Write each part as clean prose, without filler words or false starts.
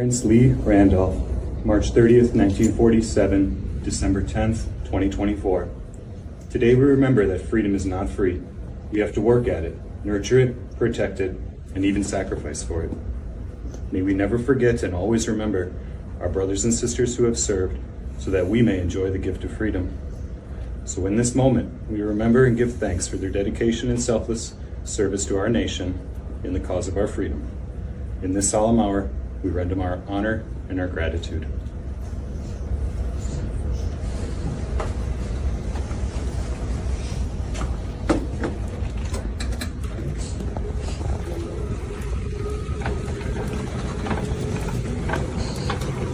Clarence Lee Randolph, March 30th, 1947, December 10th, 2024. Today we remember that freedom is not free. We have to work at it, nurture it, protect it, and even sacrifice for it. May we never forget and always remember our brothers and sisters who have served so that we may enjoy the gift of freedom. So in this moment, we remember and give thanks for their dedication and selfless service to our nation in the cause of our freedom. In this solemn hour, we render them our honor and our gratitude.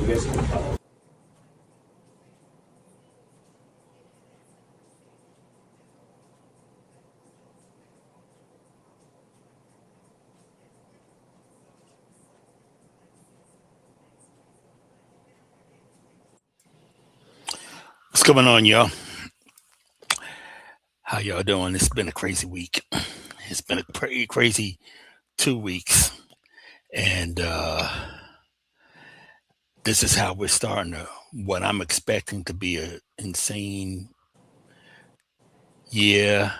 You guys can follow. What's going on, y'all? How y'all doing? It's been a crazy week. It's been a pretty crazy 2 weeks. And this is how we're starting what I'm expecting to be an insane year.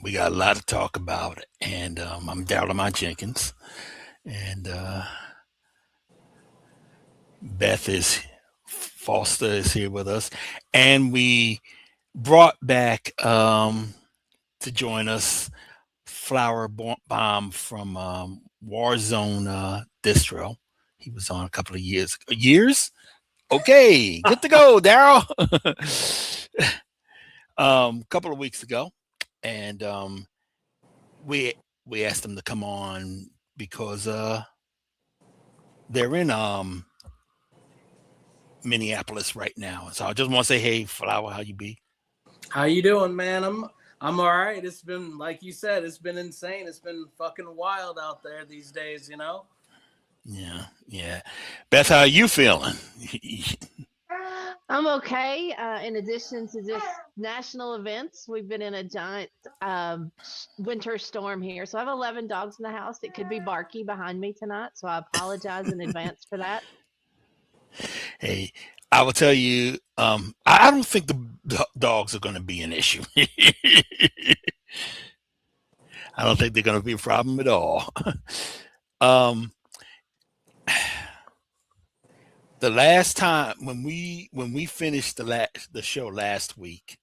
We got a lot to talk about. And I'm Darryl Jenkins. And Beth Foster is here with us. And we brought back to join us Flower Bomb from Warzone Distro. He was on a couple of years. Okay, good to go, Darryl. A couple of weeks ago, and we asked him to come on because they're in Minneapolis right now. So I just want to say, hey, Flower, how you be? How you doing, man? I'm all right. It's been, like you said, it's been insane. It's been fucking wild out there these days, you know? Yeah. Beth, how are you feeling? I'm okay. In addition to just national events, we've been in a giant winter storm here. So I have 11 dogs in the house. It could be Barky behind me tonight. So I apologize in advance for that. Hey, I will tell you, I don't think the dogs are going to be an issue. I don't think they're going to be a problem at all. The last time when we finished the show last week,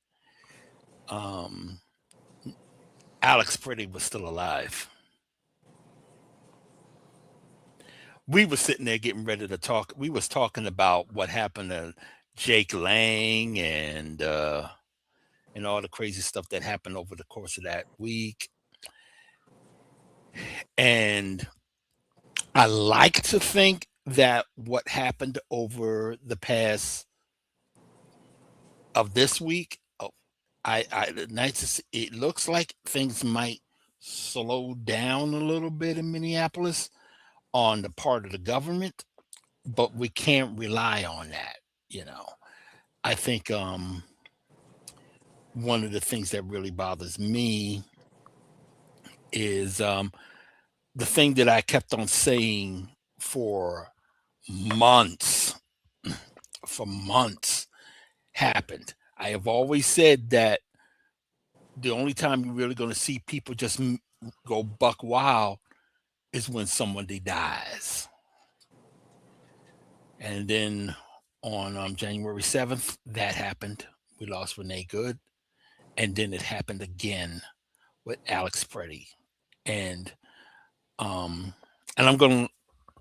Alex Pretty was still alive. We were sitting there getting ready to talk. We was talking about what happened to Jake Lang and all the crazy stuff that happened over the course of that week. And I like to think that what happened over the past of this week, it looks like things might slow down a little bit in Minneapolis on the part of the government, but we can't rely on that. I think one of the things that really bothers me is the thing that I kept on saying for months happened. I have always said that the only time you're really going to see people just go buck wild is when somebody dies. And then on January 7th, that happened. We lost Renee Good. And then it happened again with Alex Pretty. And I'm going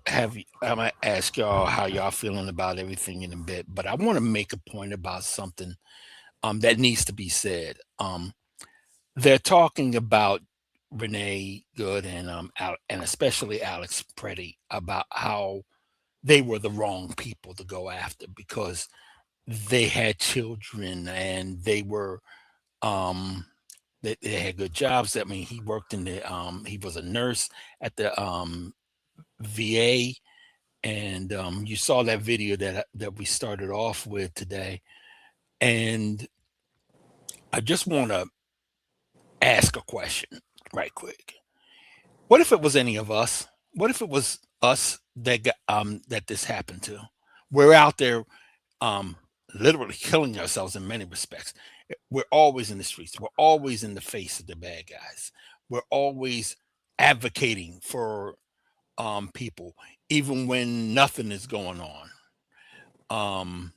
to ask y'all how y'all feeling about everything in a bit. But I want to make a point about something that needs to be said. They're talking about Renee Good and especially Alex Pretty about how they were the wrong people to go after because they had children and they were they had good jobs. I mean, he worked in the he was a nurse at the VA, and you saw that video that we started off with today. And I just want to ask a question right quick. What if it was any of us? What if it was us that got, that this happened to. We're out there literally killing ourselves in many respects. We're always in the streets. We're always in the face of the bad guys. We're always advocating for people, even when nothing is going on.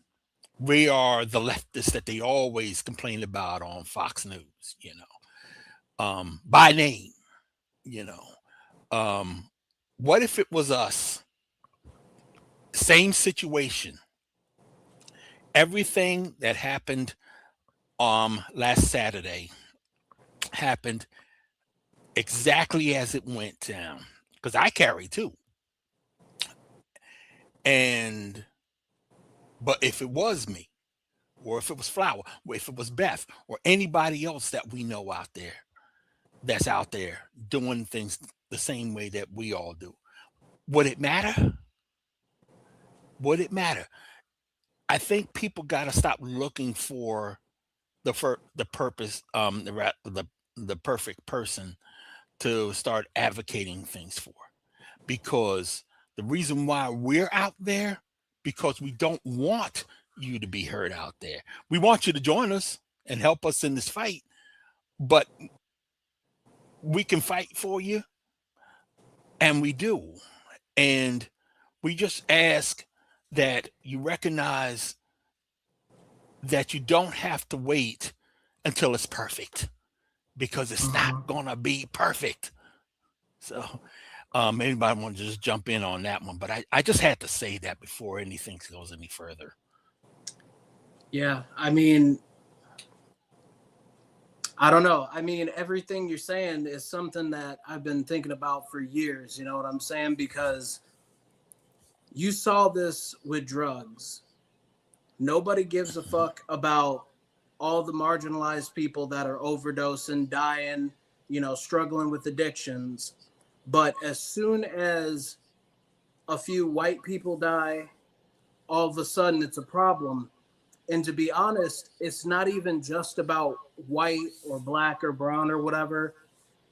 We are the leftists that they always complain about on Fox News, by name, you know. What if it was us? Same situation. Everything that happened last Saturday happened exactly as it went down. Because I carry too. But if it was me, or if it was Flower, or if it was Beth, or anybody else that we know out there that's out there doing things the same way that we all do, would it matter? Would it matter? I think people got to stop looking for the purpose, the perfect person to start advocating things for, because the reason why we're out there, because we don't want you to be heard out there. We want you to join us and help us in this fight, but we can fight for you, and we do. And we just ask that you recognize that you don't have to wait until it's perfect, because it's not gonna be perfect. So anybody want to just jump in on that one? But I just had to say that before anything goes any further. Yeah, I mean, I don't know. I mean, everything you're saying is something that I've been thinking about for years. You know what I'm saying? Because you saw this with drugs. Nobody gives a fuck about all the marginalized people that are overdosing, dying, struggling with addictions. But as soon as a few white people die, all of a sudden it's a problem. And to be honest, it's not even just about white or black or brown or whatever.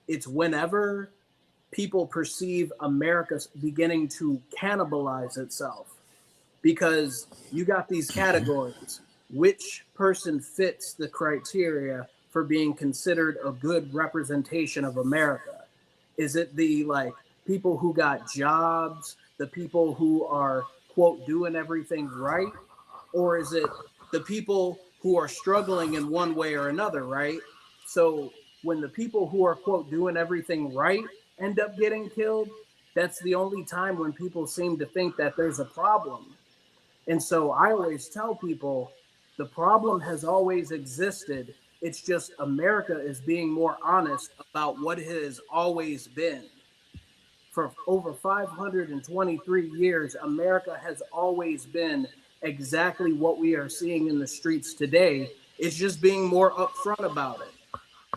It's whenever people perceive America beginning to cannibalize itself, because you got these categories. Which person fits the criteria for being considered a good representation of America? Is it the people who got jobs, the people who are quote doing everything right, or is it the people who are struggling in one way or another, right? So when the people who are quote doing everything right end up getting killed, that's the only time when people seem to think that there's a problem. And so I always tell people the problem has always existed. It's just America is being more honest about what it has always been. For over 523 years, America has always been exactly what we are seeing in the streets today. It's just being more upfront about it.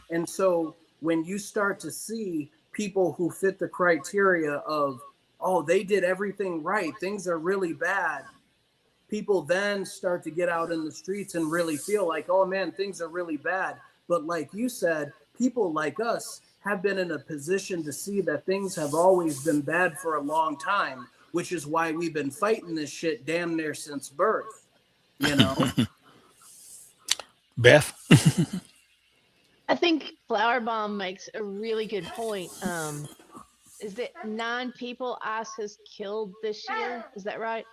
And so when you start to see people who fit the criteria of, oh, they did everything right, things are really bad, people then start to get out in the streets and really feel like, oh man, things are really bad. But like you said, people like us have been in a position to see that things have always been bad for a long time, which is why we've been fighting this shit damn near since birth, Beth? I think Flower Bomb makes a really good point. Is it 9 people ICE has killed this year? Is that right?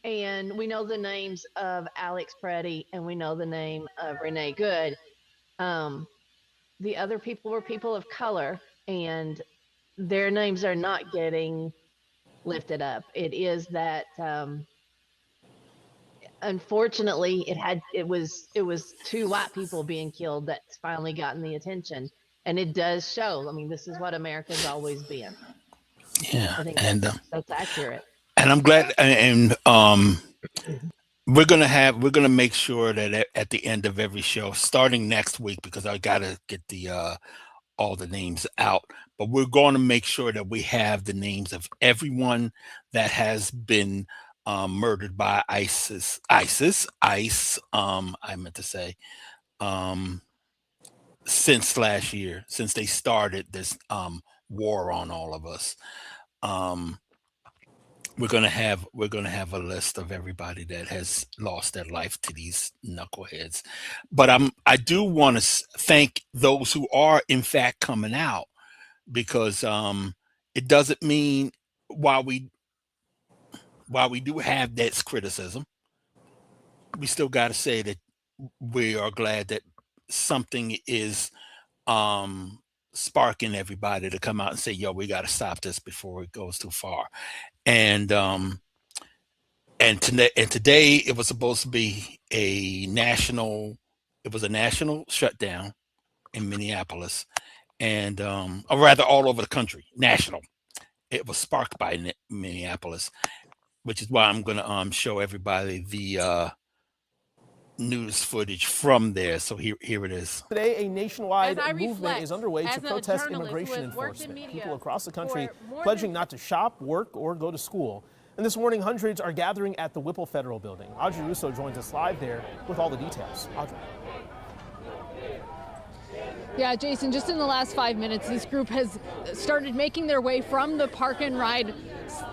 And we know the names of Alex Preddy, and we know the name of Renee Good. The other people were people of color, and their names are not getting lifted up. It is that unfortunately it was 2 white people being killed that's finally gotten the attention, and it does show. I mean, this is what America's always been. Yeah, I think that's accurate. And I'm glad. And we're gonna make sure that at the end of every show, starting next week, because I gotta get the all the names out, but we're going to make sure that we have the names of everyone that has been murdered by ICE. I meant to say, since last year, since they started this war on all of us. um, we're gonna have a list of everybody that has lost their life to these knuckleheads. But I do want to thank those who are in fact coming out, because it doesn't mean, while we do have that criticism, we still got to say that we are glad that something is sparking everybody to come out and say, yo, we got to stop this before it goes too far. And today it was supposed to be a national shutdown in Minneapolis, and or rather all over the country. National. It was sparked by Minneapolis, which is why I'm going to show everybody the news footage from there. So here it is. Today, a nationwide movement is underway to protest immigration enforcement. People across the country pledging not to shop, work, or go to school. And this morning, hundreds are gathering at the Whipple Federal Building. Audrey Russo joins us live there with all the details. Audrey. Yeah, Jason, just in the last 5 minutes, this group has started making their way from the park and ride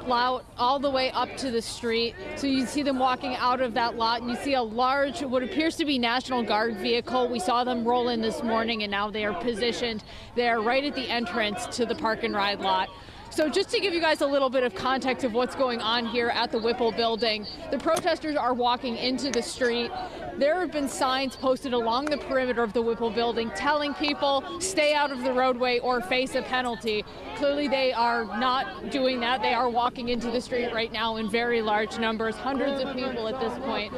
lot all the way up to the street. So you see them walking out of that lot, and you see a large, what appears to be National Guard vehicle. We saw them roll in this morning, and now they are positioned there right at the entrance to the park and ride lot. So just to give you guys a little bit of context of what's going on here at the Whipple building, the protesters are walking into the street. There have been signs posted along the perimeter of the Whipple building telling people stay out of the roadway or face a penalty. Clearly they are not doing that. They are walking into the street right now in very large numbers, hundreds of people at this point.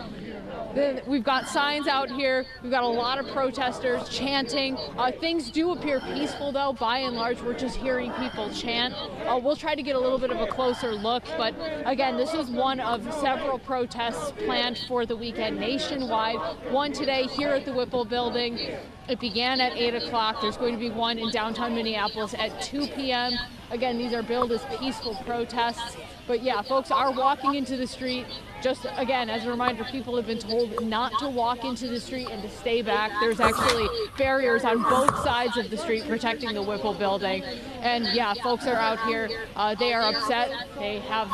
We've got signs out here. We've got a lot of protesters chanting. Things do appear peaceful, though. By and large, we're just hearing people chant. We'll try to get a little bit of a closer look. But again, this is one of several protests planned for the weekend nationwide. One today here at the Whipple building. It began at 8 o'clock. There's going to be one in downtown Minneapolis at 2 p.m. Again, these are billed as peaceful protests. But yeah, folks are walking into the street. Just again, as a reminder, people have been told not to walk into the street and to stay back. There's actually barriers on both sides of the street protecting the Whipple building. And yeah, folks are out here. They are upset. They have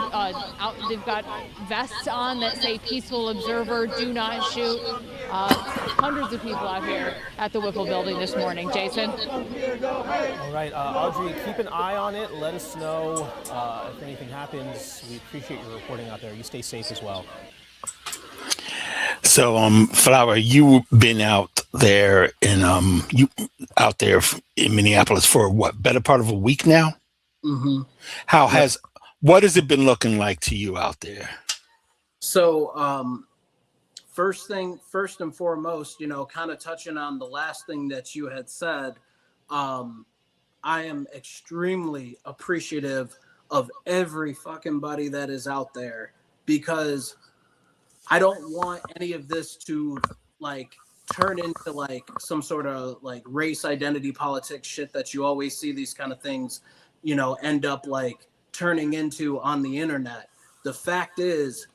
they've got vests on that say "Peaceful Observer, Do Not Shoot." Hundreds of people out here at the Whipple building this morning. Jason. All right, Audrey, keep an eye on it. Let us know if anything happens. We appreciate your reporting out there. You stay safe as well. So, Flower, you've been out there in Minneapolis for what, better part of a week now? Mm-hmm. What has it been looking like to you out there? So, first and foremost, kind of touching on the last thing that you had said, I am extremely appreciative of every fucking buddy that is out there, because I don't want any of this to turn into some sort of race identity politics shit that you always see these kind of things, end up turning into on the internet. The fact is,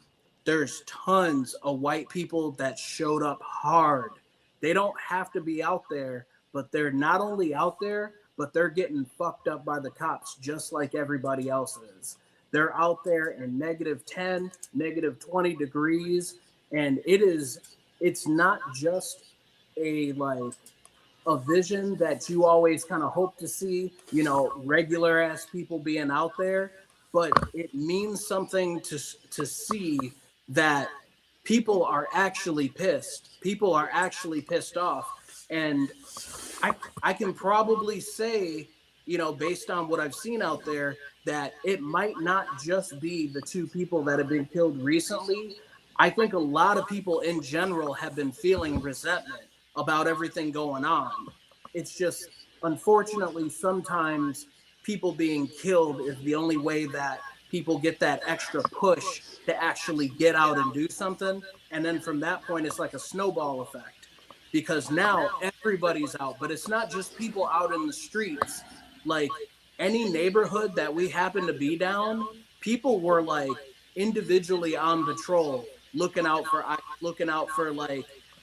there's tons of white people that showed up hard. They don't have to be out there, but they're not only out there, but they're getting fucked up by the cops just like everybody else is. They're out there in -10, -20 degrees, and it's not just a vision that you always kind of hope to see, regular ass people being out there, but it means something to see that people are actually pissed. People are actually pissed off. And I can probably say, based on what I've seen out there, that it might not just be the two people that have been killed recently. I think a lot of people in general have been feeling resentment about everything going on. It's just, unfortunately, sometimes people being killed is the only way that people get that extra push to actually get out and do something. And then from that point, it's like a snowball effect, because now everybody's out. But it's not just people out in the streets. Any neighborhood that we happen to be down, people were individually on patrol, looking out for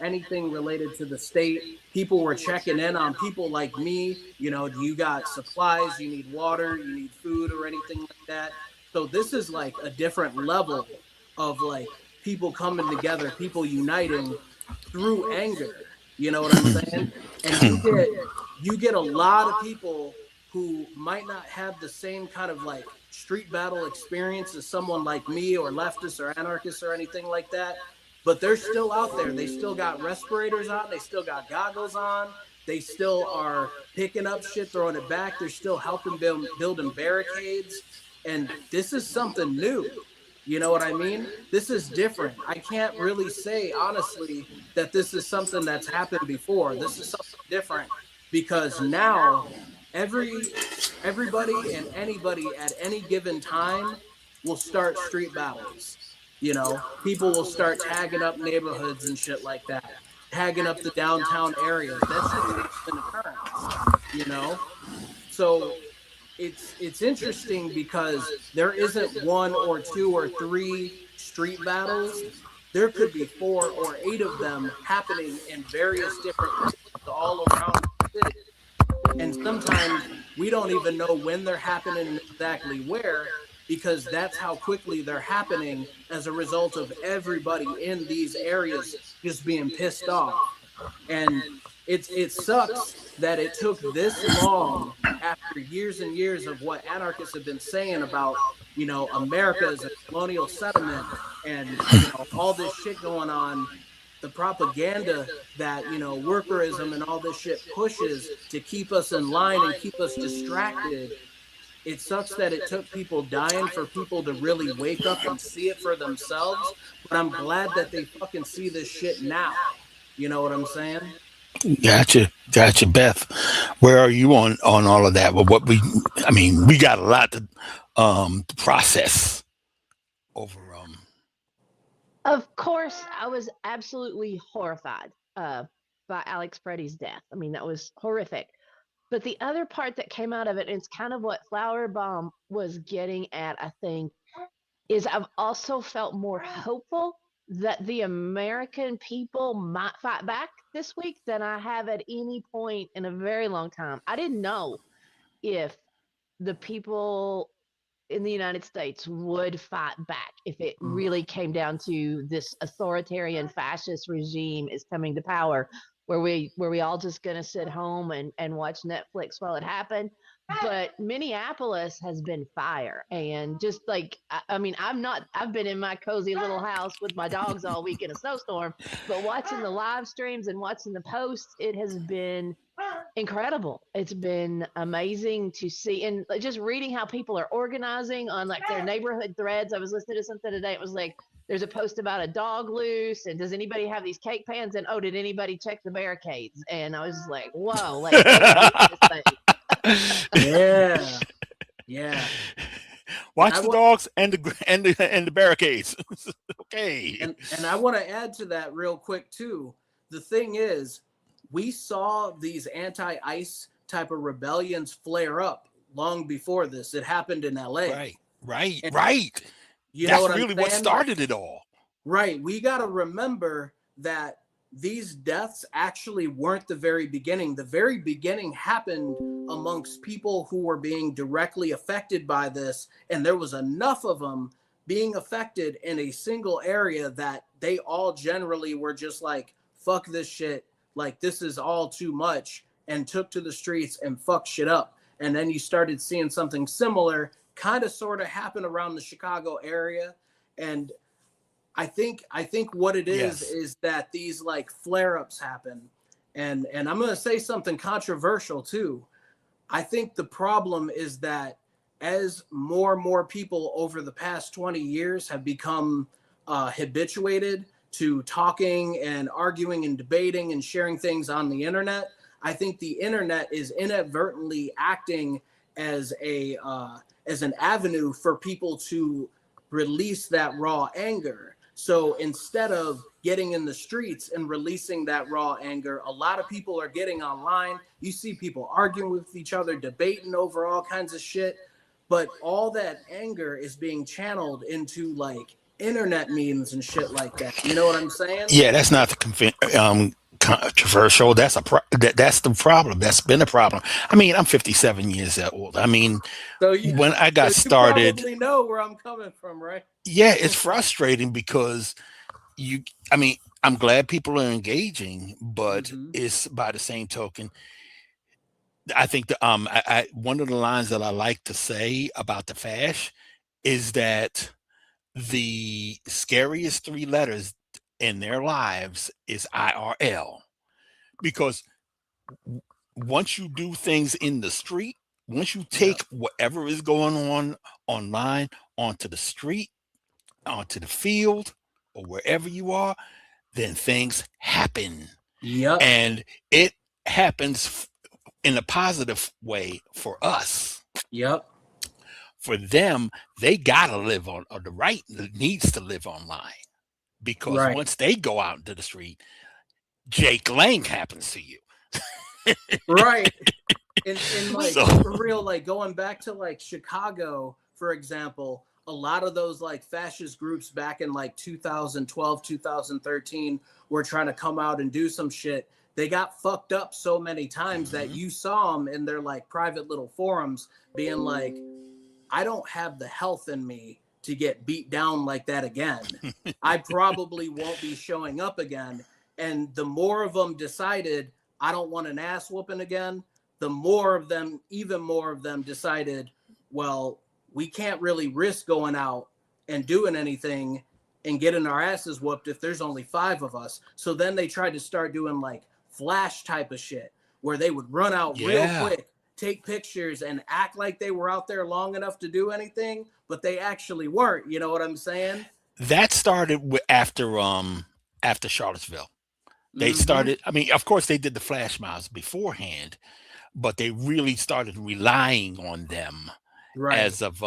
anything related to the state. People were checking in on people like me. You know, do you got supplies? You need water? You need food or anything like that? So this is like a different level of like people coming together, people uniting through anger. You know what I'm saying? And you get a lot of people who might not have the same kind of like street battle experience as someone like me or leftists or anarchists or anything like that, but they're still out there. They still got respirators on, they still got goggles on, they still are picking up shit, throwing it back, they're still helping building barricades. And this is something new. You know what I mean? This is different. I can't really say honestly that this is something that's happened before. This is something different because now everybody and anybody at any given time will start street battles. You know, people will start tagging up neighborhoods and shit like that, tagging up the downtown areas. That's just an occurrence, you know? So it's interesting because there isn't one or two or three street battles. There could be 4 or 8 of them happening in various different places all around the city. And sometimes we don't even know when they're happening and exactly where, because that's how quickly they're happening as a result of everybody in these areas just being pissed off. And it sucks that it took this long after years and years of what anarchists have been saying about, you know, America as a colonial settlement and, you know, all this shit going on, the propaganda that, you know, workerism and all this shit pushes to keep us in line and keep us distracted. It sucks that it took people dying for people to really wake up and see it for themselves. But I'm glad that they fucking see this shit now. You know what I'm saying? Gotcha, Beth. Where are you on all of that? Well, we got a lot to process over. Of course, I was absolutely horrified by Alex Preddy's death. I mean, that was horrific. But the other part that came out of it, and it's kind of what Flower Bomb was getting at, I think, is I've also felt more hopeful that the American people might fight back this week than I have at any point in a very long time. I didn't know if the people in the United States would fight back if it really came down to this authoritarian fascist regime is coming to power, where we all just gonna sit home and watch Netflix while it happened. But Minneapolis has been fire, and just like I've been in my cozy little house with my dogs all week in a snowstorm, but watching the live streams and watching the posts, it has been incredible. It's been amazing to see, and just reading how people are organizing on like their neighborhood threads. I was listening to something today. It was like there's a post about a dog loose, and does anybody have these cake pans? And did anybody check the barricades? And I was just like, whoa, like this thing. Yeah. Watch the dogs and the barricades. Okay. And I want to add to that real quick too. The thing is, we saw these anti-ICE type of rebellions flare up long before this. It happened in LA. Right. You That's know really what started it all. Right. We got to remember that these deaths actually weren't the very beginning. The very beginning happened amongst people who were being directly affected by this. And there was enough of them being affected in a single area that they all generally were just like, fuck this shit. Like, this is all too much, and took to the streets and fucked shit up. And then you started seeing something similar kind of sort of happen around the Chicago area. And I think what it is that these like flare-ups happen. And I'm going to say something controversial too. I think the problem is that as more and more people over the past 20 years have become habituated to talking and arguing and debating and sharing things on the internet, I think the internet is inadvertently acting as an avenue for people to release that raw anger. So instead of getting in the streets and releasing that raw anger, a lot of people are getting online. You see people arguing with each other, debating over all kinds of shit, but all that anger is being channeled into like internet memes and shit like that. You know what I'm saying? Yeah, that's not the controversial. That's that's the problem. That's been a problem. I mean, I'm 57 years old. I mean, when I got started, probably know where I'm coming from, right? Yeah, it's frustrating because I mean, I'm glad people are engaging, but it's by the same token, I think one of the lines that I like to say about the fash is that the scariest three letters in their lives is IRL, because once you do things in the street, once you take whatever is going on online onto the street, onto the field, or wherever you are, then things happen. Yep. And it happens in a positive way for us. Yep. For them, they gotta live on, or the right needs to live online, because once they go out into the street, Jake Lang happens to you. Right. And like, for real, like going back to like Chicago, for example, a lot of those like fascist groups back in like 2012, 2013 were trying to come out and do some shit. They got fucked up so many times that you saw them in their like private little forums being like, I don't have the health in me to get beat down like that again. I probably won't be showing up again. And the more of them decided, I don't want an ass whooping again, the more of them, even more of them decided, well, we can't really risk going out and doing anything and getting our asses whooped if there's only 5 of us. So then they tried to start doing like flash type of shit where they would run out real quick, take pictures and act like they were out there long enough to do anything, but they actually weren't. You know what I'm saying? That started after Charlottesville. They started, I mean, of course they did the flash mobs beforehand, but they really started relying on them as of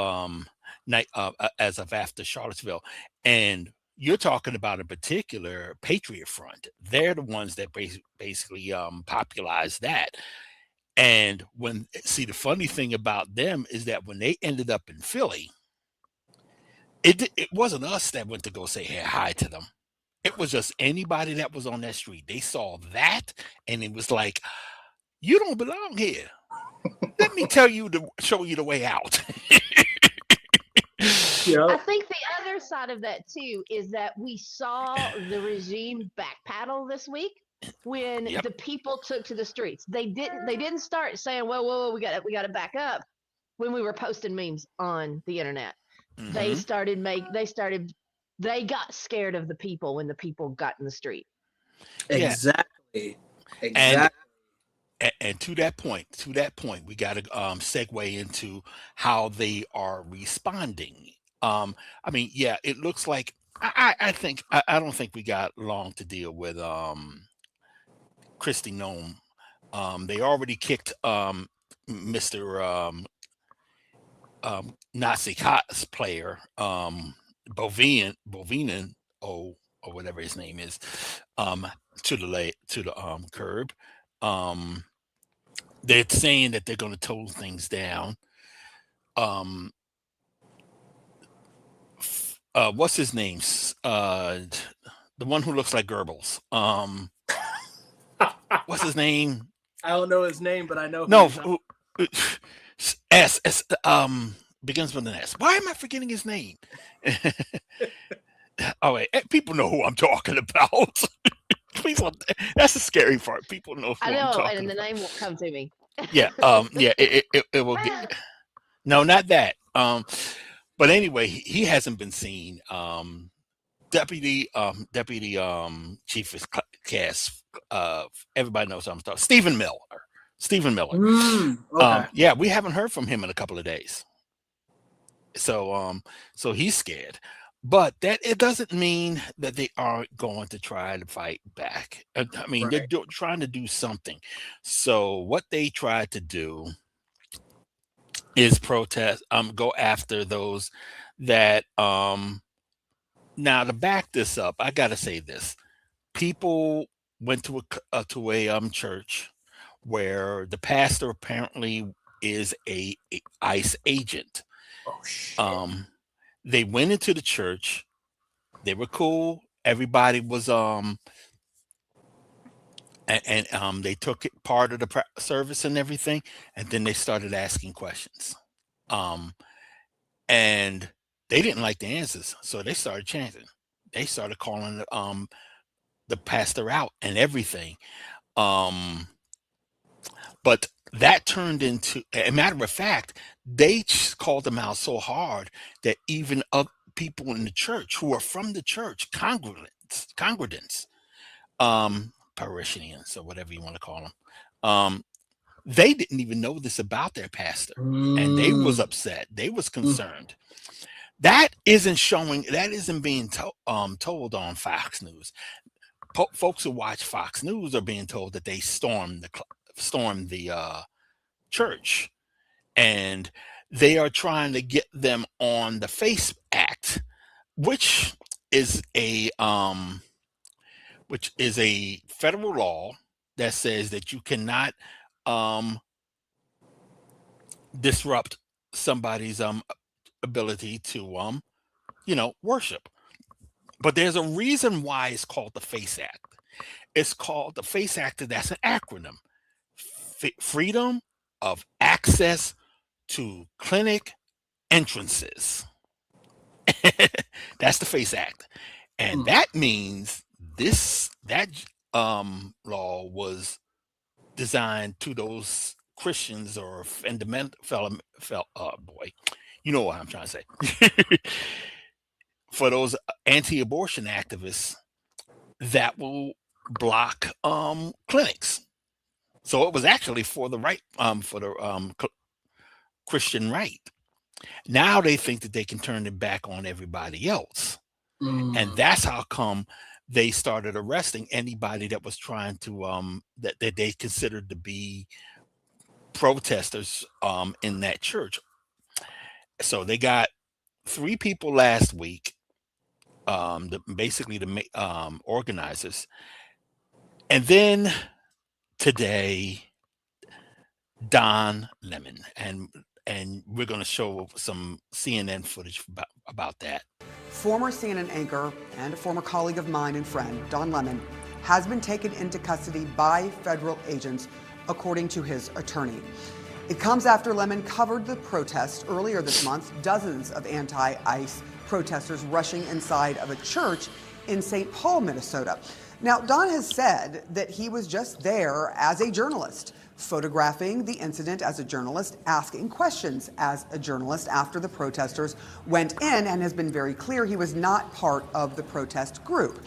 after Charlottesville. And you're talking about a particular Patriot Front. They're the ones that basically popularized that. And the funny thing about them is that when they ended up in Philly, it wasn't us that went to go say hi to them. It was just anybody that was on that street. They saw that and it was like, you don't belong here. Let me show you the way out. I think the other side of that too is that we saw the regime backpedal this week when the people took to the streets. They didn't start saying, whoa, we got to back up when we were posting memes on the internet. They got scared of the people when the people got in the street. Exactly. And to that point, we got to segue into how they are responding. I mean, yeah, it looks like I don't think we got long to deal with Kristi Noem. They already kicked Mr. Nazi cosplayer Bovinen or whatever his name is to the curb. They're saying that they're going to tone things down. What's his name? The one who looks like Goebbels. What's his name? I don't know his name, but I know. S begins with an S. Why am I forgetting his name? Oh wait, people know who I'm talking about. Please, that's the scary part. People know who I'm talking about. And the name won't come to me. It will get. No, not that. But anyway, he hasn't been seen. Deputy Chief of Cast. Everybody knows what I'm talking. Stephen Miller. Okay. We haven't heard from him in a couple of days. So he's scared. But that it doesn't mean that they aren't going to try to fight back. I mean, they're trying to do something. So what they tried to do is protest, go after those that now to back this up, I gotta say this. People went to a church where the pastor apparently is a ICE agent. Oh shit. They went into the church They were cool. Everybody was they took it part of the service and everything, and then they started asking questions. And they didn't like the answers, so they started chanting. They started calling the pastor out and everything. But that turned into, a matter of fact, they called them out so hard that even people in the church who are from the church, congregants, parishioners, or whatever you want to call them, they didn't even know this about their pastor, and they was upset. They was concerned. That isn't being told on Fox News. Folks who watch Fox News are being told that they stormed the church, and they are trying to get them on the FACE Act, which is a federal law that says that you cannot disrupt somebody's ability to worship. But there's a reason why it's called the FACE Act. It's called the FACE Act. That's an acronym: Freedom of Access to Clinic Entrances. That's the FACE Act, and that means that law was designed to those Christians or fundamental boy, you know what I'm trying to say. For those anti-abortion activists that will block clinics. So it was actually for the right, for the Christian right. Now they think that they can turn it back on everybody else. And that's how come they started arresting anybody that was trying to that they considered to be protesters in that church. So they got 3 people last week, basically the organizers, and then today Don Lemon, and we're going to show some CNN footage about that. Former CNN anchor and a former colleague of mine and friend, Don Lemon, has been taken into custody by federal agents, according to his attorney. It comes after Lemon covered the protest earlier this month, dozens of anti-ICE protesters rushing inside of a church in St. Paul, Minnesota. Now, Don has said that he was just there as a journalist, photographing the incident as a journalist, asking questions as a journalist after the protesters went in, and has been very clear he was not part of the protest group.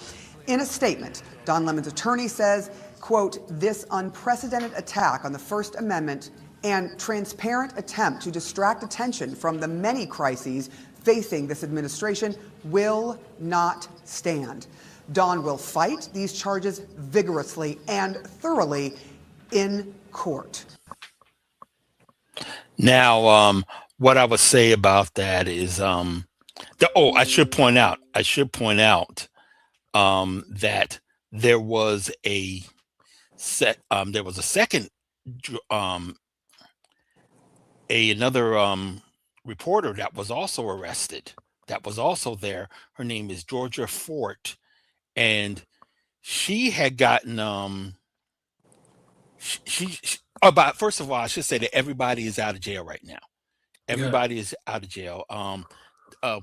In a statement, Don Lemon's attorney says, quote, "This unprecedented attack on the First Amendment and transparent attempt to distract attention from the many crises facing this administration will not stand. Don will fight these charges vigorously and thoroughly in court." Now, what I would say about that is, I should point out that there was a second, another reporter that was also arrested, that was also there. Her name is Georgia Fort, and she had gotten about, first of all, I should say that everybody is out of jail right now. Everybody is out of jail.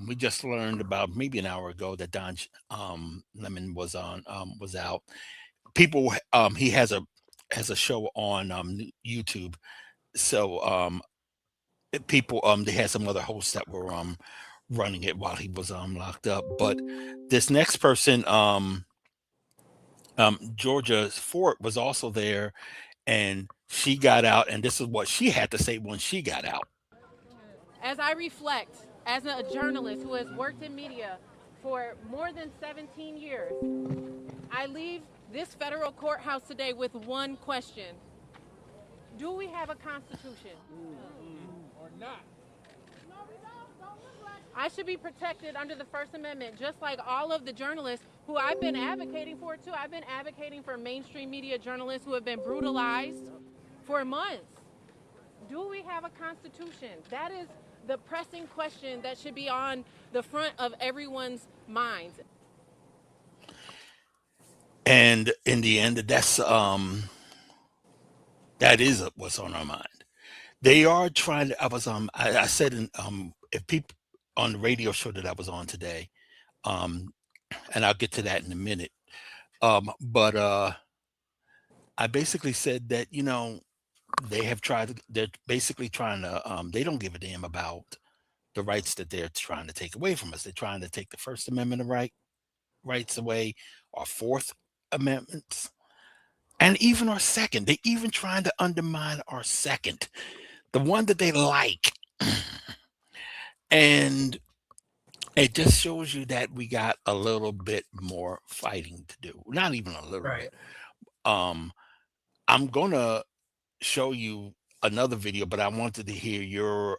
We just learned about maybe an hour ago that Don Lemon was out. People, he has a show on YouTube. So people, they had some other hosts that were running it while he was locked up. But this next person, Georgia Fort, was also there, and she got out, and this is what she had to say when she got out. As I reflect, as a journalist who has worked in media for more than 17 years, I leave this federal courthouse today with one question. Do we have a constitution? Or not? No, we don't look like it. I should be protected under the First Amendment, just like all of the journalists who I've been advocating for too. I've been advocating for mainstream media journalists who have been brutalized for months. Do we have a constitution? That is the pressing question that should be on the front of everyone's minds. And in the end, that is what's on our mind. They are trying to, I said if people on the radio show that I was on today, and I'll get to that in a minute. But I basically said that, they're basically trying to, they don't give a damn about the rights that they're trying to take away from us. They're trying to take the First Amendment rights away, our Fourth Amendments, and even our Second. They even trying to undermine our Second, the one that they like. And it just shows you that we got a little bit more fighting to do. Not even a little bit. I'm gonna show you another video, but I wanted to hear your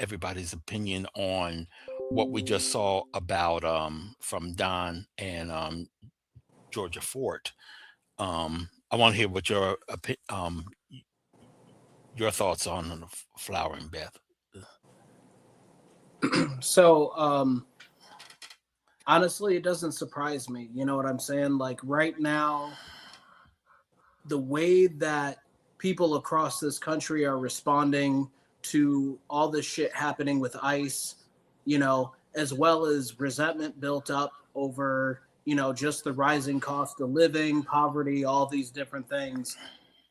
everybody's opinion on what we just saw about from Don and Georgia Fort. I want to hear what your thoughts on the flowering, Beth. So honestly, it doesn't surprise me. You know what I'm saying? Like right now, the way that people across this country are responding to all this shit happening with ICE, as well as resentment built up over, just the rising cost of living, poverty, all these different things.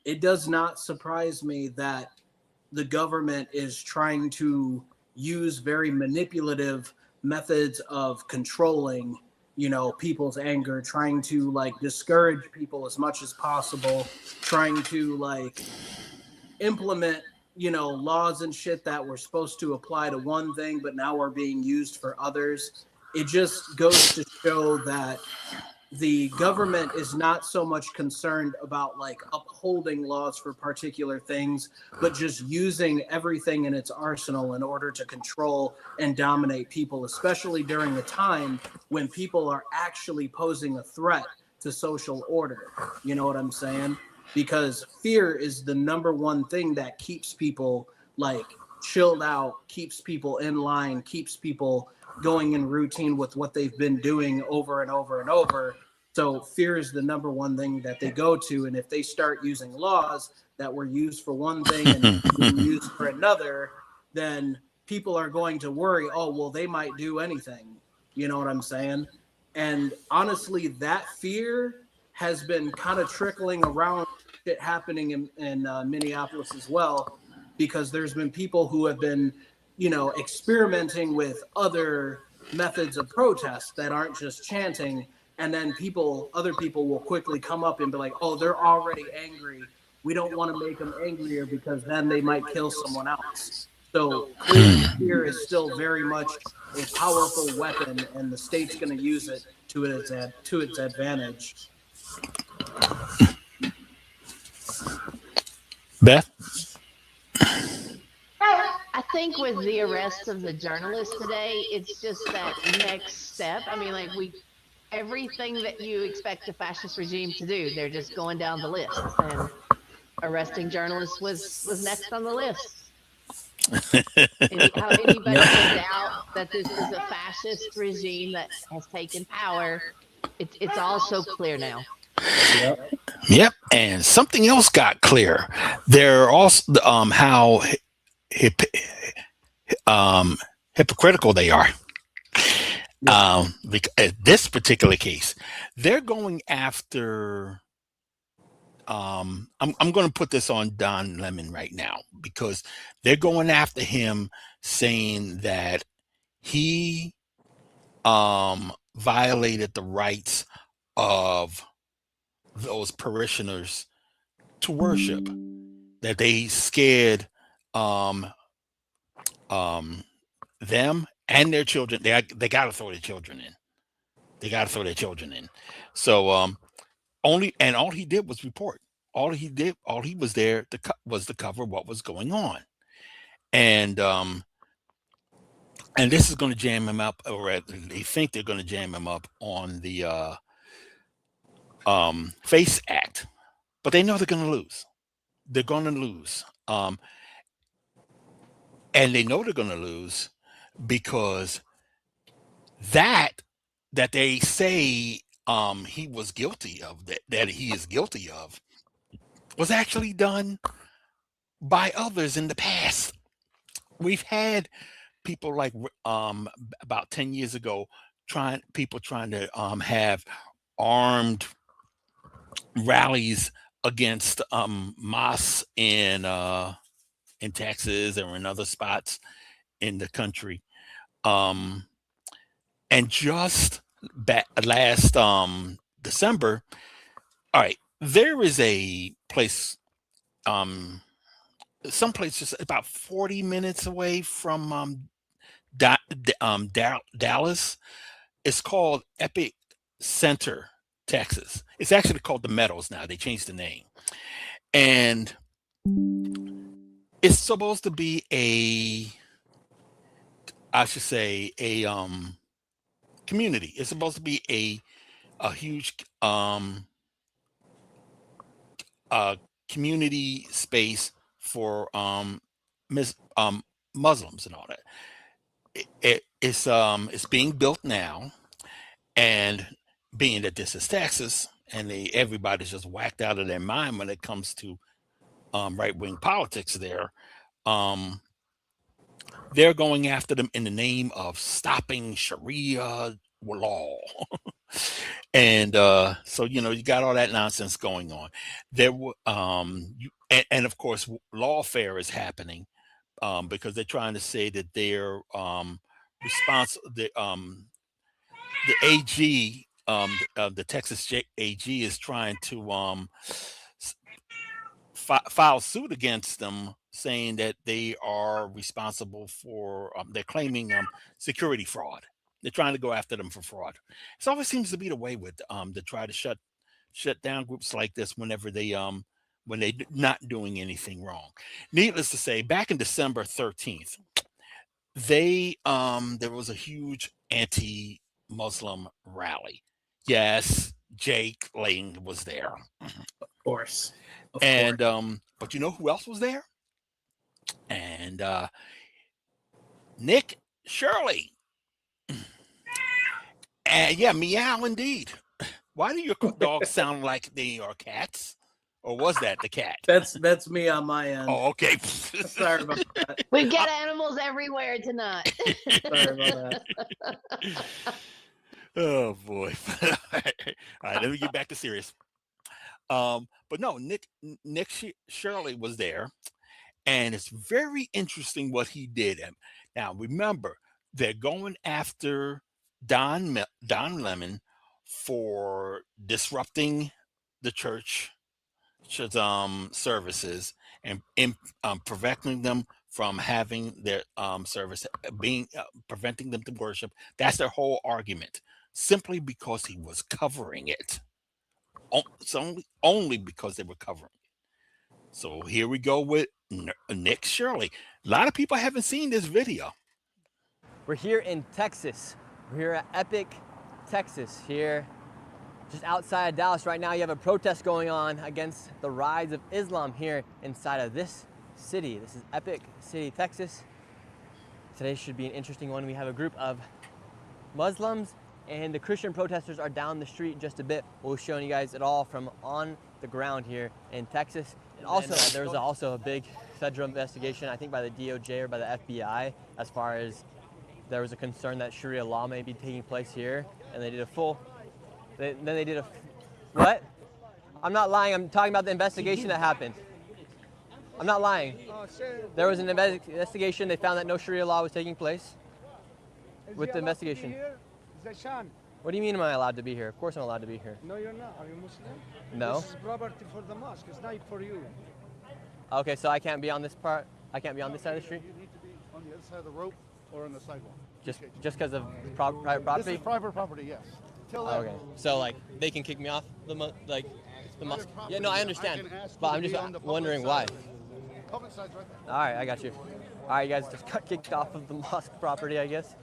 It does not surprise me that the government is trying to use very manipulative methods of controlling, people's anger, trying to discourage people as much as possible, trying to implement, laws and shit that were supposed to apply to one thing, but now are being used for others. It just goes to show that the government is not so much concerned about upholding laws for particular things, but just using everything in its arsenal in order to control and dominate people, especially during a time when people are actually posing a threat to social order. You know what I'm saying? Because fear is the number one thing that keeps people chilled out, keeps people in line, keeps people going in routine with what they've been doing over and over and over. So fear is the number one thing that they go to. And if they start using laws that were used for one thing and being used for another, then people are going to worry, oh, well, they might do anything. You know what I'm saying? And honestly, that fear has been kind of trickling around shit happening in Minneapolis as well, because there's been people who have been, experimenting with other methods of protest that aren't just chanting. And then other people will quickly come up and be like, oh, they're already angry. We don't want to make them angrier because then they might kill someone else. So clearly fear is still very much a powerful weapon, and the state's going to use it to its advantage. Beth? I think with the arrest of the journalist today, it's just that next step. I mean, everything that you expect a fascist regime to do, they're just going down the list, and arresting journalists was next on the list. How anybody can doubt that this is a fascist regime that has taken power? It's all so clear now. Yep. And something else got clear. They're also how hypocritical they are. This particular case, they're going after. I'm going to put this on Don Lemon right now, because they're going after him, saying that he violated the rights of those parishioners to worship, that they scared them and their children. They got to throw their children in. So all he did was report. All he was there was to cover what was going on. And this is going to jam him up, or they think they're going to jam him up on the FACE Act, but they know they're going to lose. They're going to lose. And they know they're going to lose because that they say he was guilty of, that he is guilty of, was actually done by others in the past. We've had people like about 10 years ago people trying to have armed rallies against mosques in Texas or in other spots in the country. And just last December, all right, there is a place, someplace just about 40 minutes away from Dallas. It's called Epic Center, Texas. It's actually called the Meadows now. They changed the name. And it's supposed to be a community. It's supposed to be a huge community space for Muslims and all that. It's being built now, and being that this is Texas, and everybody's just whacked out of their mind when it comes to right-wing politics there. They're going after them in the name of stopping Sharia law. And so, you got all that nonsense going on. There were and of course lawfare is happening because they're trying to say that they're responsible. The AG, the Texas AG, is trying to file suit against them, saying that they are responsible for, they're claiming security fraud. They're trying to go after them for fraud. It always seems to be the way with to try to shut down groups like this whenever they when they're not doing anything wrong. Needless to say, back in December 13th, there was a huge anti-Muslim rally. Yes, Jake Lang was there. Of course. And but you know who else was there? And Nick Shirley. And yeah, meow indeed. Why do your dogs sound like they are cats? Or was that the cat? That's me on my end. Oh, okay. Sorry about that. We've got animals everywhere tonight. Sorry about that. Oh boy. All right, let me get back to serious. But no, Nick Shirley was there, and it's very interesting what he did. Now remember, they're going after Don Lemon for disrupting the church services and preventing them from having their service, preventing them to worship. That's their whole argument, simply because he was covering it. It's only because they were covering it. So here we go with Nick Shirley. A lot of people haven't seen this video. We're here in Texas. We're here at Epic, Texas, here just outside of Dallas. Right now you have a protest going on against the rise of Islam here inside of this city. This is Epic City, Texas. Today should be an interesting one. We have a group of Muslims and the Christian protesters are down the street just a bit. We'll show you guys it all from on the ground here in Texas. And also, there's also a big federal investigation, I think by the DOJ or by the FBI, as far as there was a concern that Sharia law may be taking place here. And they did a what? I'm not lying, I'm talking about the investigation that happened. I'm not lying. There was an investigation, they found that no Sharia law was taking place with the investigation. What do you mean am I allowed to be here? Of course I'm allowed to be here. No, you're not. Are you Muslim? No. This is property for the mosque. It's not for you. Okay, so I can't be on this part? I can't be on this side of the street? You need to be on the other side of the rope or on the sidewalk. Just because of private property? This is private property, yes. Okay, so like they can kick me off the mosque? Yeah, no, I understand, but I'm just wondering why. Public side's right there. All right, I got you. All right, you guys just got kicked off of the mosque property, I guess.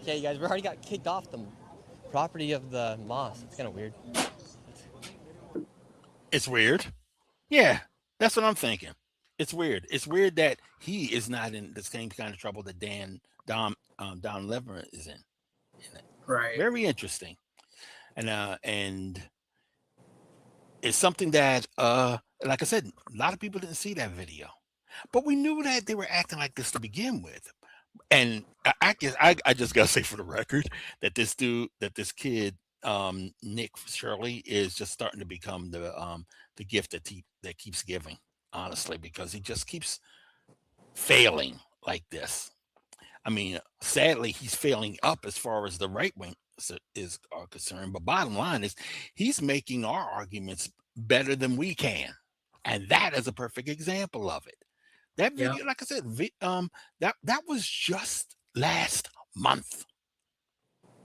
Okay, you guys, we already got kicked off the property of the mosque. It's kind of weird. It's weird. Yeah, that's what I'm thinking. It's weird. It's weird that he is not in the same kind of trouble that Don Lever is in. Right. Very interesting. and it's something that, like I said, a lot of people didn't see that video, but we knew that they were acting like this to begin with. And I guess I just gotta say for the record that this kid, Nick Shirley, is just starting to become the gift that keeps giving, honestly, because he just keeps failing like this. I mean, sadly, he's failing up as far as the right wing are concerned. But bottom line is, he's making our arguments better than we can, and that is a perfect example of it. That video, like I said, that was just last month.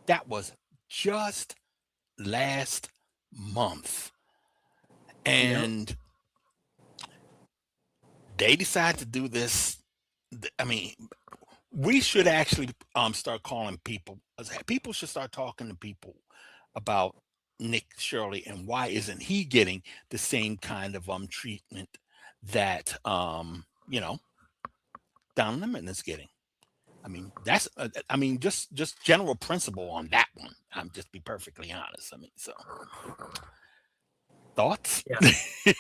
That was just last month, and they decided to do this. I mean, we should actually start calling people. People should start talking to people about Nick Shirley and why isn't he getting the same kind of treatment that you know, Don Lemon is getting. I mean, that's I mean, just general principle on that one. I'm just be perfectly honest. I mean, so thoughts? Yeah.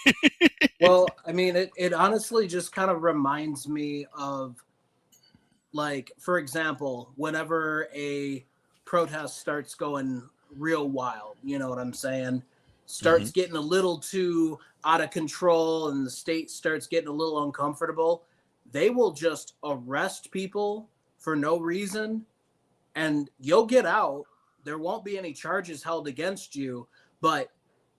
Well, I mean, it honestly just kind of reminds me of, like, for example, whenever a protest starts going real wild, you know what I'm saying? Starts getting a little too out of control and the state starts getting a little uncomfortable, they will just arrest people for no reason and you'll get out. There won't be any charges held against you, but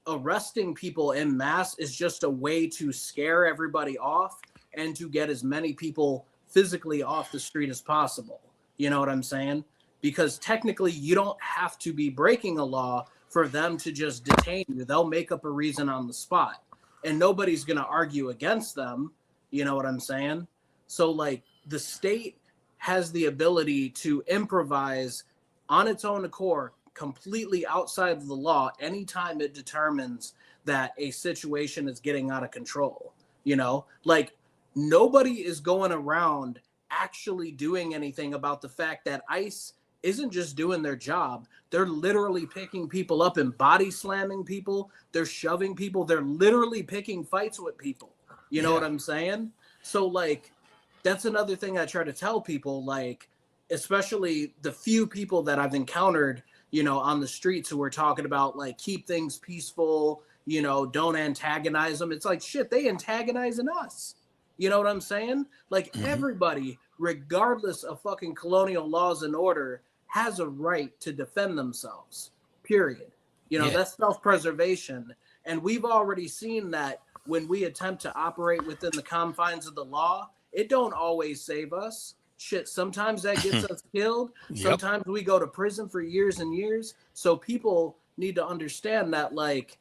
arresting people en masse is just a way to scare everybody off and to get as many people physically off the street as possible. You know what I'm saying? Because technically you don't have to be breaking a law for them to just detain you. They'll make up a reason on the spot and nobody's going to argue against them. You know what I'm saying? So, like, the state has the ability to improvise on its own accord, completely outside of the law, anytime it determines that a situation is getting out of control. You know, like, nobody is going around actually doing anything about the fact that ICE isn't just doing their job. They're literally picking people up and body slamming people. They're shoving people. They're literally picking fights with people. You know what I'm saying? So, like, that's another thing I try to tell people, like, especially the few people that I've encountered, you know, on the streets who are talking about, like, keep things peaceful, you know, don't antagonize them. It's like, shit, they antagonizing us. You know what I'm saying? Like, everybody, regardless of fucking colonial laws and order, has a right to defend themselves, period. You know, that's self-preservation. And we've already seen that when we attempt to operate within the confines of the law, it don't always save us. Shit, sometimes that gets us killed. Sometimes we go to prison for years and years. So people need to understand that, like,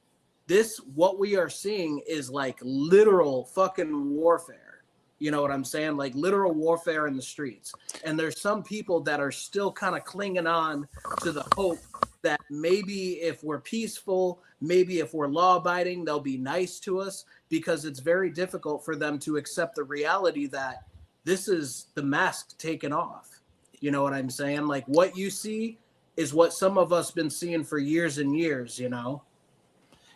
this, what we are seeing is like literal fucking warfare. You know what I'm saying? Like, literal warfare in the streets. And there's some people that are still kind of clinging on to the hope that maybe if we're peaceful, maybe if we're law abiding, they'll be nice to us, because it's very difficult for them to accept the reality that this is the mask taken off. You know what I'm saying? Like, what you see is what some of us been seeing for years and years, you know?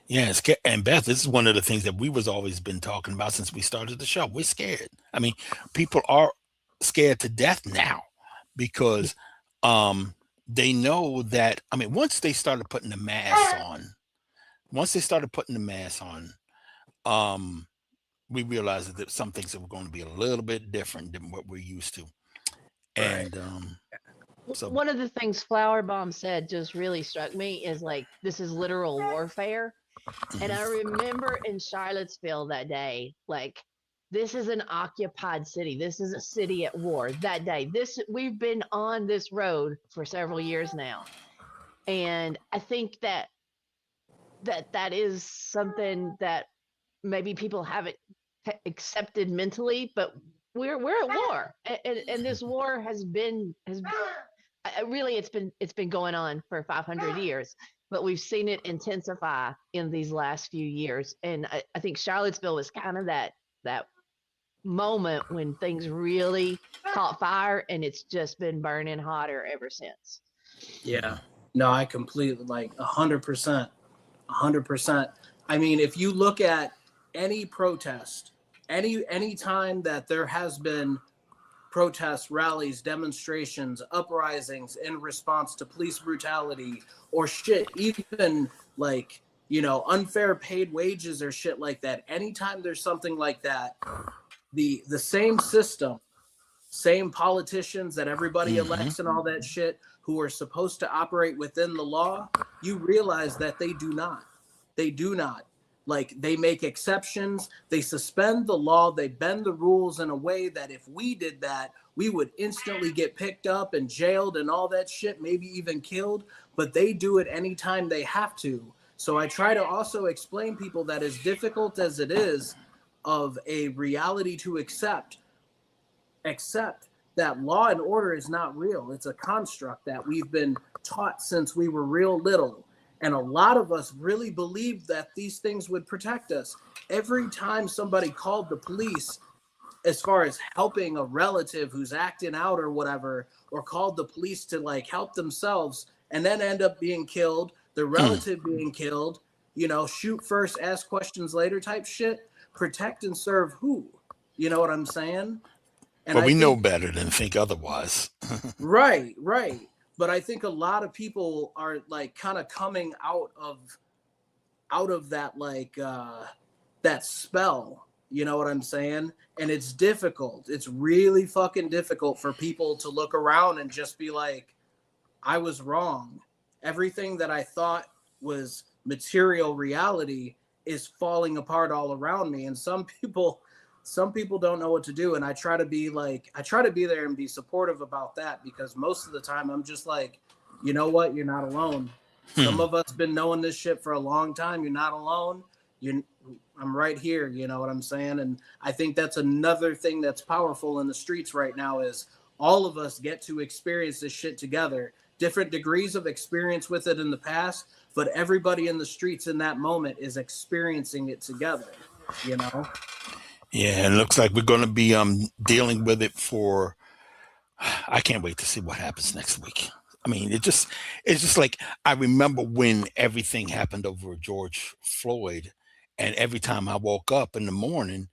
Yes, and Beth, this is one of the things that we was always been talking about since we started the show. We're scared. I mean, people are scared to death now because they know that, I mean, once they started putting the mask on, we realized that some things were going to be a little bit different than what we're used to. And so one of the things Flower Bomb said just really struck me is, like, this is literal warfare. And I remember in Charlottesville that day, like, this is an occupied city. This is a city at war that day. We've been on this road for several years now. And I think that is something that maybe people haven't accepted mentally, but we're at war. And this war has really, it's been going on for 500 years, but we've seen it intensify in these last few years. And I think Charlottesville was kind of that moment when things really caught fire, and it's just been burning hotter ever since. Yeah. No, I completely, like, 100%. 100%. I mean, if you look at any protest, any time that there has been protests, rallies, demonstrations, uprisings in response to police brutality or shit, even like, you know, unfair paid wages or shit like that. Anytime there's something like that, the same system, same politicians that everybody elects and all that shit who are supposed to operate within the law, you realize that they do not. They do not. Like, they make exceptions, they suspend the law, they bend the rules in a way that if we did that, we would instantly get picked up and jailed and all that shit, maybe even killed. But they do it anytime they have to. So I try to also explain people that as difficult as it is of a reality to accept that law and order is not real. It's a construct that we've been taught since we were real little. And a lot of us really believed that these things would protect us. Every time somebody called the police, as far as helping a relative who's acting out or whatever, or called the police to like help themselves and then end up being killed, the relative being killed, you know, shoot first, ask questions later type shit, protect and serve who? You know what I'm saying? And well, we know better than think otherwise. Right. But I think a lot of people are like kind of coming out of that, like that spell, you know what I'm saying? And it's difficult. It's really fucking difficult for people to look around and just be like, I was wrong. Everything that I thought was material reality is falling apart all around me. And some people don't know what to do. And I try to be there and be supportive about that, because most of the time I'm just like, you know what? You're not alone. Some of us been knowing this shit for a long time. You're not alone. I'm right here. You know what I'm saying? And I think that's another thing that's powerful in the streets right now is all of us get to experience this shit together. Different degrees of experience with it in the past, but everybody in the streets in that moment is experiencing it together, you know? Yeah, and it looks like we're going to be dealing with it for. I can't wait to see what happens next week. I mean, it's just like I remember when everything happened over George Floyd, and every time I woke up in the morning,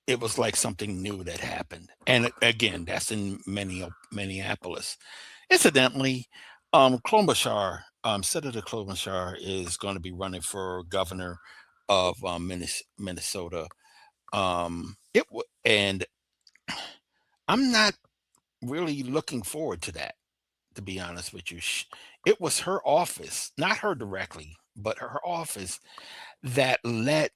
it was like something new that happened. And again, that's in Minneapolis. Incidentally, Klobuchar, Senator Klobuchar is going to be running for governor of Minnesota. And I'm not really looking forward to that, to be honest with you. It was her office, not her directly, but her office that let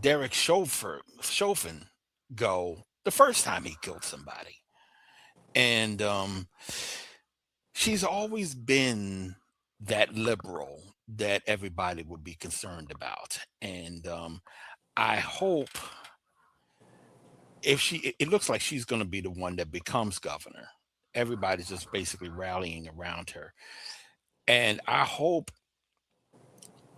Derek Chauvin go the first time he killed somebody. And she's always been that liberal that everybody would be concerned about. And I hope it looks like she's going to be the one that becomes governor. Everybody's just basically rallying around her. And I hope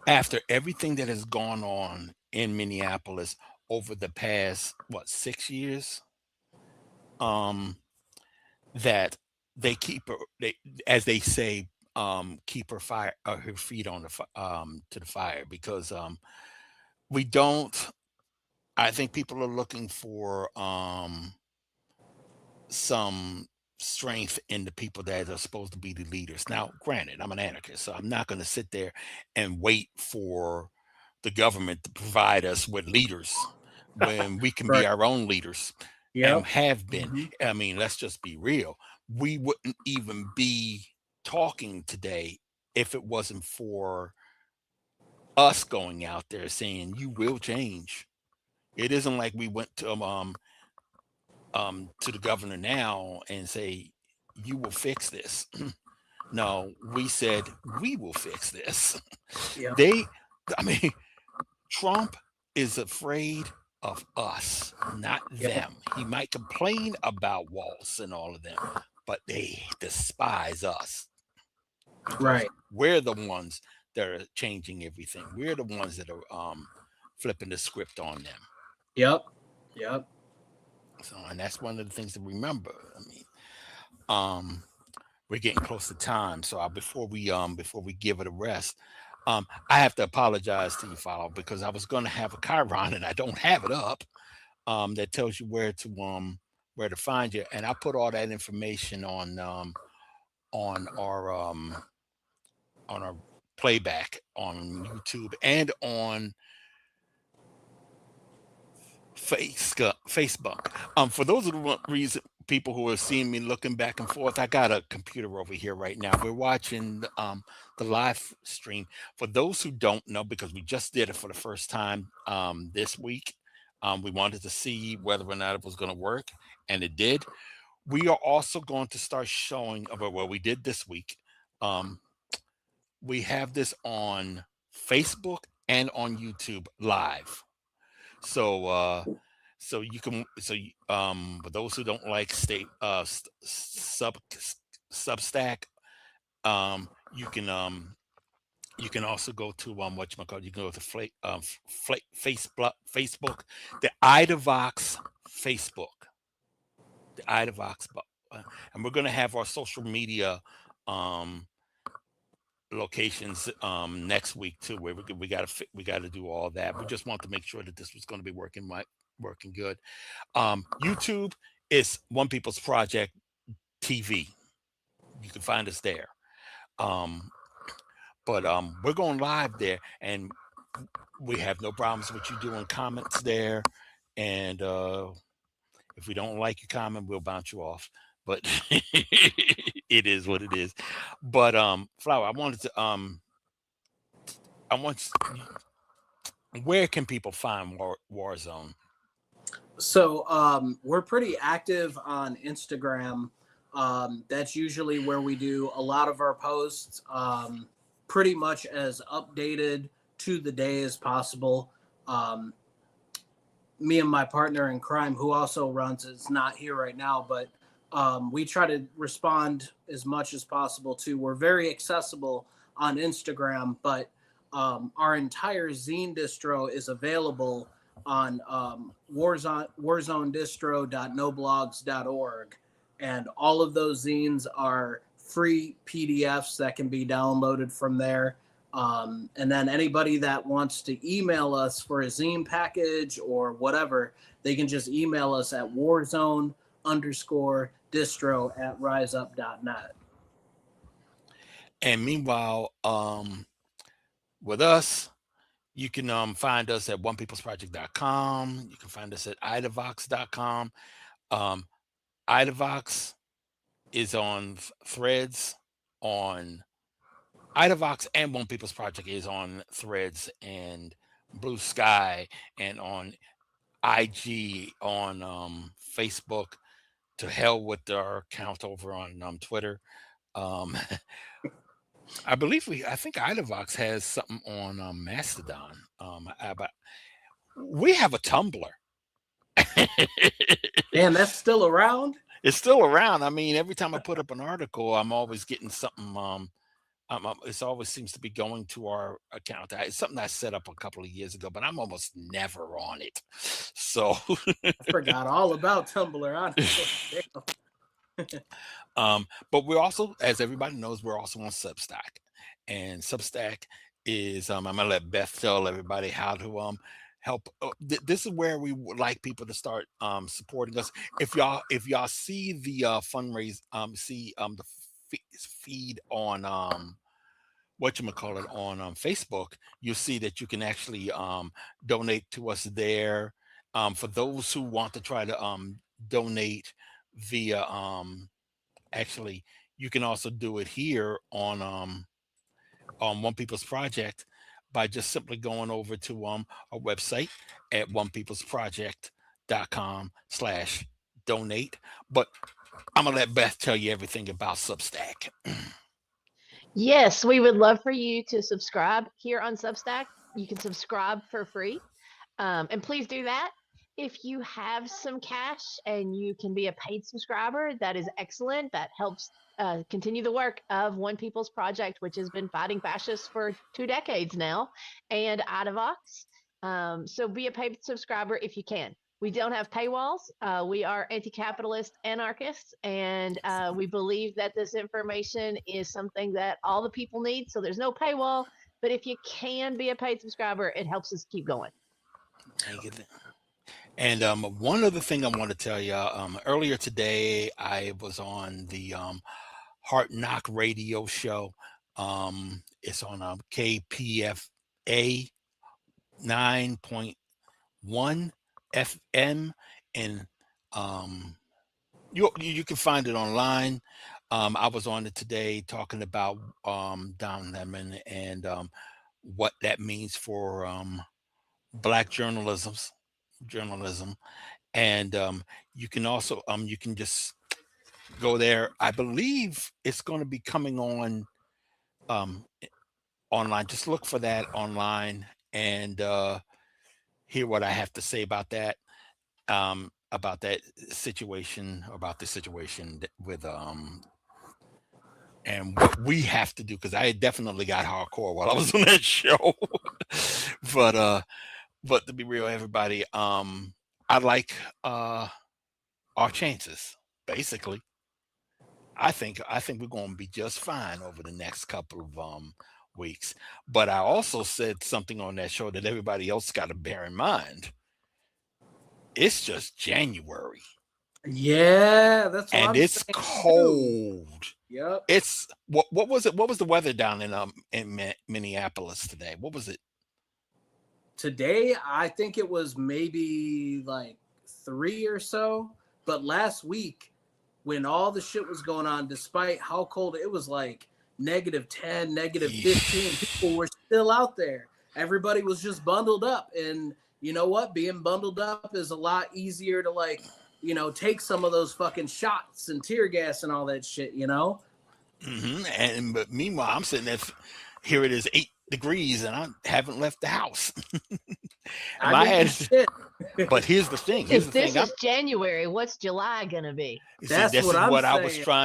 after everything that has gone on in Minneapolis over the past, 6 years, that they keep her, as they say, keep her feet on to the fire, because we don't. I think people are looking for some strength in the people that are supposed to be the leaders. Now, granted, I'm an anarchist, so I'm not going to sit there and wait for the government to provide us with leaders when we can be our own leaders and have been. I mean, let's just be real. We wouldn't even be talking today if it wasn't for us going out there saying, you will change. It isn't like we went to the governor now and say, you will fix this. No, we said, we will fix this. Trump is afraid of us, not them. He might complain about walls and all of them, but they despise us. Right. We're the ones that are changing everything. We're the ones that are flipping the script on them. Yep. So, and that's one of the things to remember. I mean, we're getting close to time. So before we give it a rest, I have to apologize to you, follow, because I was going to have a Chiron and I don't have it up. That tells you where to find you, and I put all that information on our playback on YouTube and on Facebook. For those of the reason people who are seeing me looking back and forth, I got a computer over here right now. We're watching the live stream. For those who don't know, because we just did it for the first time this week, we wanted to see whether or not it was going to work, and it did. We are also going to start showing, well, we did this week. We have this on Facebook and on YouTube live. So you can, for those who don't like Substack, you can also go to whatchamacallit, you can go to Facebook, the Idavox Facebook, and we're going to have our social media locations next week too, where we got to do all that. We just want to make sure that this was going to be working good. YouTube is One People's Project TV. You can find us there. But we're going live there, and we have no problems with you doing comments there. And if we don't like your comment, we'll bounce you off. But it is what it is. But Flower, where can people find Warzone? So we're pretty active on Instagram. That's usually where we do a lot of our posts, pretty much as updated to the day as possible. Me and my partner in crime, who also runs, is not here right now, but we try to respond as much as possible too. We're very accessible on Instagram, but our entire zine distro is available on Warzone Distro.noblogs.org, and all of those zines are free PDFs that can be downloaded from there. And then anybody that wants to email us for a zine package or whatever, they can just email us at warzone_distro@riseup.net. And meanwhile, with us, you can find us at onepeoplesproject.com. You can find us at idavox.com. Idavox is on Threads. On Idavox and One People's Project is on Threads and Blue Sky, and on IG, on Facebook. To hell with our account over on Twitter. I think Idavox has something on Mastodon. But we have a Tumblr. And that's still around? It's still around. I mean, every time I put up an article, I'm always getting something. It always seems to be going to our account. It's something I set up a couple of years ago, but I'm almost never on it. So I forgot all about Tumblr. But we're also, as everybody knows, we're also on Substack, and Substack is I'm gonna let Beth tell everybody how to help. This is where we would like people to start supporting us. If y'all see the fundraise, see the feed on whatchamacallit on Facebook, you'll see that you can actually donate to us there. For those who want to try to donate via actually, you can also do it here on One People's Project by just simply going over to our website at onepeoplesproject.com/donate. But I'm gonna let Beth tell you everything about Substack. Yes, we would love for you to subscribe here on Substack. You can subscribe for free, and please do that. If you have some cash and you can be a paid subscriber, that is excellent. That helps continue the work of One People's Project, which has been fighting fascists for 2 decades now, and Idavox. So be a paid subscriber if you can. We don't have paywalls. We are anti-capitalist anarchists, and we believe that this information is something that all the people need. So there's no paywall, but if you can be a paid subscriber, it helps us keep going. And one other thing I want to tell you, earlier today, I was on the Heart Knock radio show. It's on KPFA 9.1 FM, and you can find it online. I was on it today talking about Don Lemon and what that means for Black journalism, and you can also you can just go there. I believe it's going to be coming on online. Just look for that online and hear what I have to say about that situation, about the situation with and what we have to do, because I definitely got hardcore while I was on that show. But to be real, everybody, I like our chances. Basically, I think we're going to be just fine over the next couple of weeks. But I also said something on that show that everybody else got to bear in mind. It's just January. Yeah, that's what and I'm it's saying cold. too. Yep. It's what was it? What was the weather down in Minneapolis today? What was it? Today, I think it was maybe like 3 or so. But last week, when all the shit was going on, despite how cold it was, like -10, -15, people were still out there. Everybody was just bundled up. And you know what? Being bundled up is a lot easier to, like, you know, take some of those fucking shots and tear gas and all that shit, you know? Mm-hmm. But meanwhile, I'm sitting there, here it is 8 degrees and I haven't left the house. But here's the thing. If this is January, what's July gonna be? That's what I'm saying. I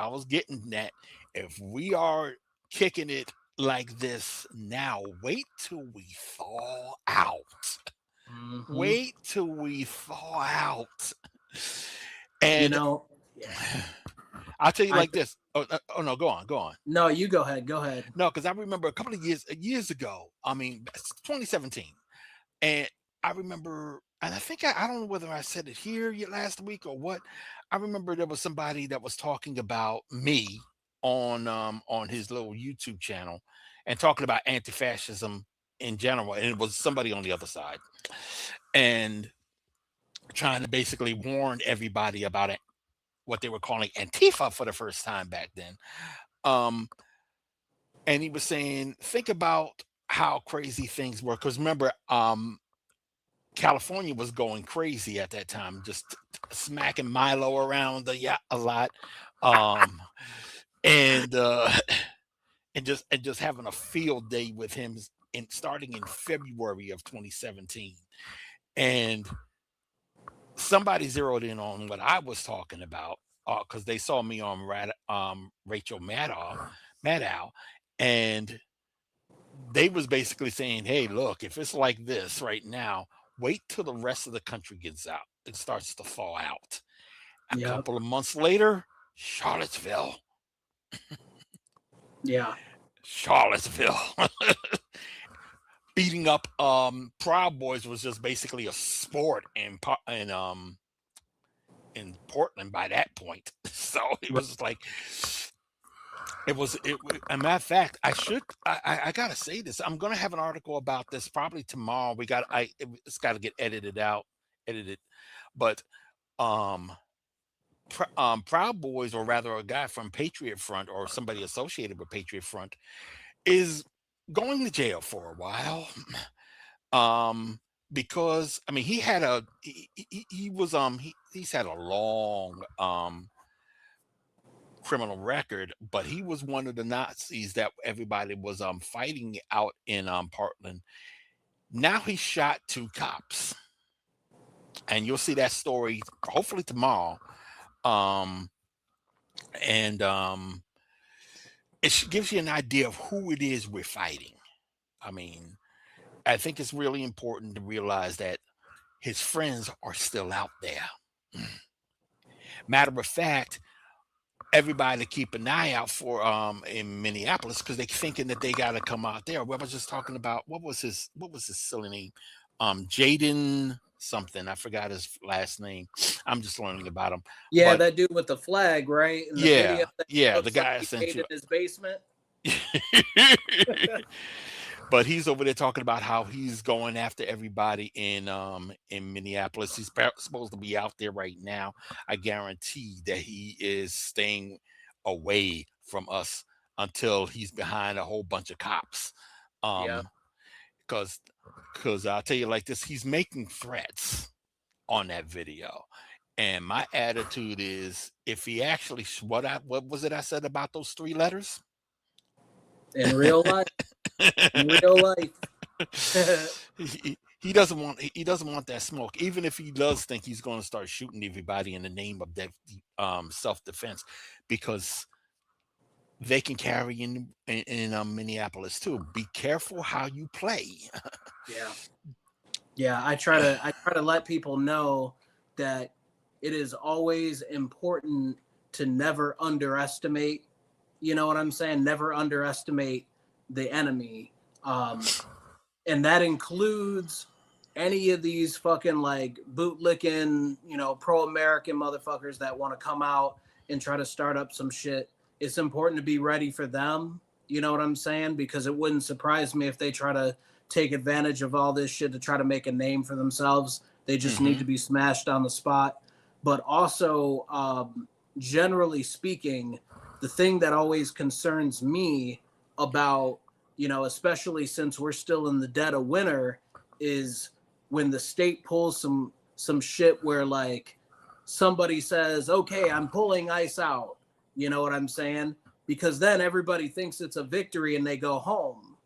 was getting that. If we are kicking it like this now, wait till we thaw out. Mm-hmm. Wait till we thaw out. And you know, I'll tell you like this. Oh no, go on. No, you go ahead. No, because I remember a couple of years ago. I mean, 2017, and I remember, and I think I don't know whether I said it here last week or what. I remember there was somebody that was talking about me on his little YouTube channel and talking about anti-fascism in general, and it was somebody on the other side and trying to basically warn everybody about it, what they were calling Antifa for the first time back then. And he was saying, think about how crazy things were, because remember, California was going crazy at that time, just smacking Milo around a lot, and just having a field day with him starting in February of 2017. And somebody zeroed in on what I was talking about, because they saw me on Rachel Maddow, and they was basically saying, hey, look, if it's like this right now, wait till the rest of the country gets out. It starts to fall out. A couple of months later, Charlottesville. Yeah. Charlottesville. Beating up Proud Boys was just basically a sport in Portland by that point. So it was like, a matter of fact, I gotta say this. I'm gonna have an article about this probably tomorrow. It's got to get edited. But Proud Boys, or rather a guy from Patriot Front or somebody associated with Patriot Front, is going to jail for a while. Because I mean, he's had a long criminal record, but he was one of the Nazis that everybody was fighting out in Portland. Now he shot 2 cops, and you'll see that story hopefully tomorrow. And it gives you an idea of who it is we're fighting. I mean, I think it's really important to realize that his friends are still out there. Matter of fact, everybody to keep an eye out for in Minneapolis, because they're thinking that they got to come out there. We was just talking about what was his silly name, Jaden something. I forgot his last name. I'm just learning about him. Yeah, but, that dude with the flag, right? In the yeah, video that the guy I sent you in his basement. But he's over there talking about how he's going after everybody in Minneapolis. He's supposed to be out there right now. I guarantee that he is staying away from us until he's behind a whole bunch of cops. Because I'll tell you like this, he's making threats on that video. And my attitude is, if he actually, what was it I said about those 3 letters? In real life. In real life. he doesn't want that smoke, even if he does think he's going to start shooting everybody in the name of that self-defense, because they can carry in Minneapolis too. Be careful how you play. Yeah, I try to let people know that it is always important to never underestimate, you know what I'm saying? Never underestimate the enemy. And that includes any of these fucking like bootlicking, you know, pro-American motherfuckers that want to come out and try to start up some shit. It's important to be ready for them. You know what I'm saying? Because it wouldn't surprise me if they try to take advantage of all this shit to try to make a name for themselves. They just need to be smashed on the spot. But also, generally speaking, the thing that always concerns me about, you know, especially since we're still in the dead of winter, is when the state pulls some shit where like somebody says, okay, I'm pulling ICE out. You know what I'm saying? Because then everybody thinks it's a victory and they go home.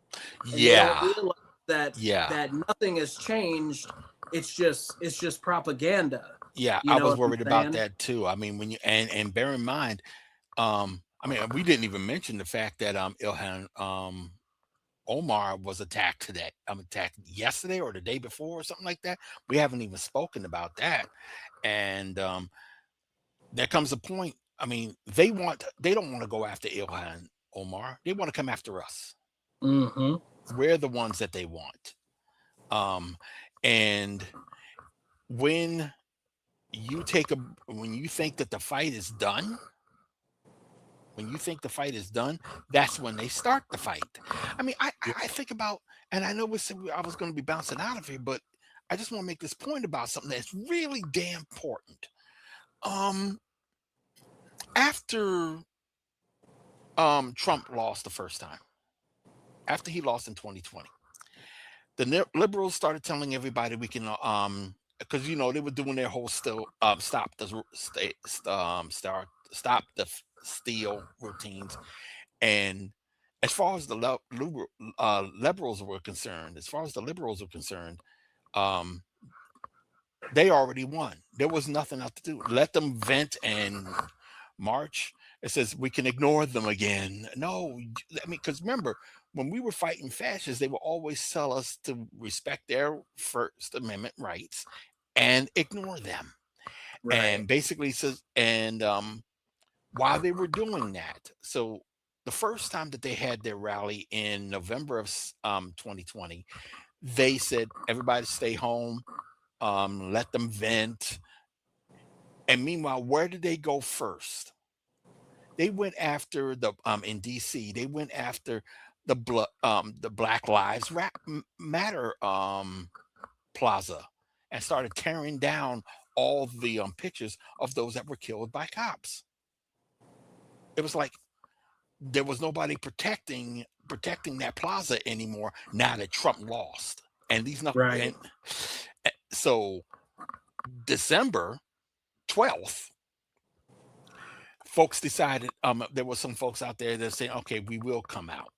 And they don't realize that nothing has changed. It's just propaganda. Yeah, I was worried about that too. I mean, when you and bear in mind, I mean, we didn't even mention the fact that Ilhan Omar was attacked today. Attacked yesterday or the day before or something like that. We haven't even spoken about that. And there comes a point. I mean, they don't want to go after Ilhan Omar. They want to come after us. We're the ones that they want. And when you think that the fight is done, that's when they start the fight. I mean, I think about, and I know I was going to be bouncing out of here, but I just want to make this point about something that's really damn important. After Trump lost the first time, after he lost in 2020, the liberals started telling everybody we can, because you know they were doing their whole stop the steal routines, and as far as the liberals were concerned, they already won. There was nothing else to do. Let them vent and march. It says we can ignore them again. No, I mean, because remember, when we were fighting fascists, they would always tell us to respect their First Amendment rights and ignore them. Right. And basically says, and while they were doing that, so the first time that they had their rally in November of 2020, they said everybody stay home, let them vent. And meanwhile, where did they go first? They went after the in DC. They went after the Black Lives Matter plaza and started tearing down all the pictures of those that were killed by cops. It was like there was nobody protecting that plaza anymore now that Trump lost. And these and so December 12th, folks decided, there were some folks out there that saying, okay, we will come out.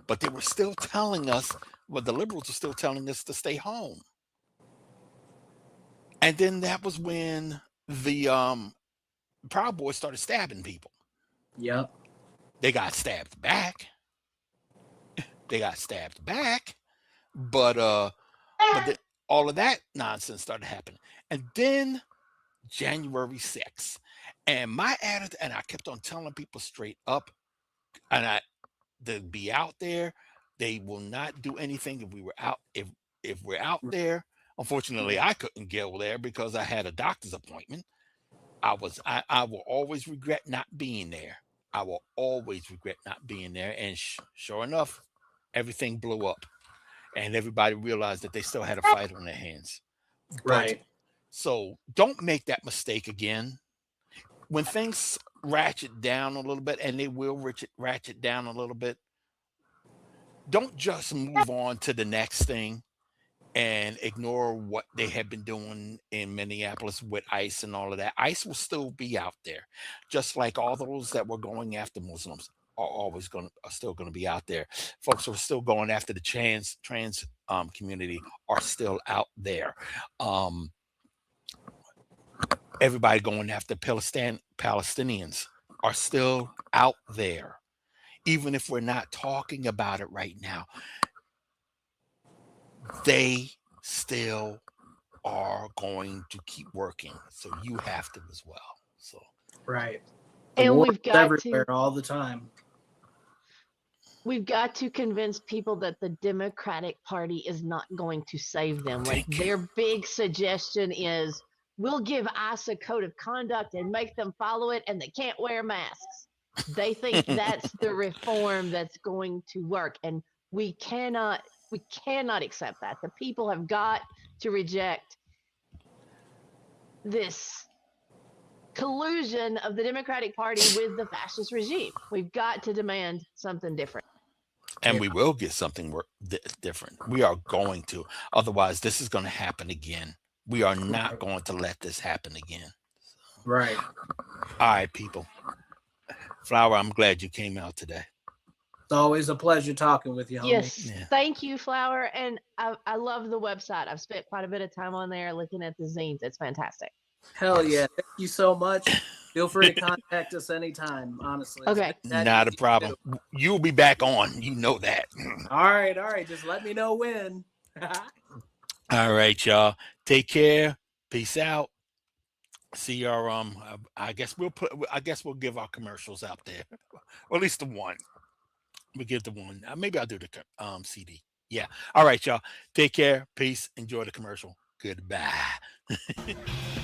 But they were still telling us, the liberals were still telling us to stay home. And then that was when the Proud Boys started stabbing people. Yep. They got stabbed back. But all of that nonsense started happening. And then January 6th. And my attitude, and I kept on telling people straight up, and they'll be out there. They will not do anything if we were out. If we're out there, unfortunately, I couldn't go there because I had a doctor's appointment. I will always regret not being there. I will always regret not being there. And sure enough, everything blew up, and everybody realized that they still had a fight on their hands. Right. So don't make that mistake again. When things ratchet down a little bit, and they will ratchet down a little bit, don't just move on to the next thing and ignore what they have been doing in Minneapolis with ICE and all of that. ICE will still be out there, just like all those that were going after Muslims are still going to be out there. Folks who are still going after the trans community are still out there. Everybody going after Palestinians are still out there, even if we're not talking about it right now. They still are going to keep working, so you have to as well. So right, and we've got everywhere all the time. We've got to convince people that the Democratic Party is not going to save them. Like their big suggestion is, we'll give ICE a code of conduct and make them follow it, and they can't wear masks. They think that's the reform that's going to work, and we cannot accept that. The people have got to reject this collusion of the Democratic Party with the fascist regime. We've got to demand something different. And we will get something different. We are going to. Otherwise, this is going to happen again. We are not going to let this happen again. Right. All right, people. Flower, I'm glad you came out today. It's always a pleasure talking with you, homie. Yes, thank you, Flower. And I love the website. I've spent quite a bit of time on there looking at the zines. It's fantastic. Hell yeah. Thank you so much. Feel free to contact us anytime, honestly. Okay. Not a problem. You'll be back on. You know that. All right. Just let me know when. All right, y'all. Take care. Peace out. See y'all. I guess we'll give our commercials out there. Or at least the one. We give the one. Maybe I'll do the CD. Yeah. All right, y'all. Take care. Peace. Enjoy the commercial. Goodbye.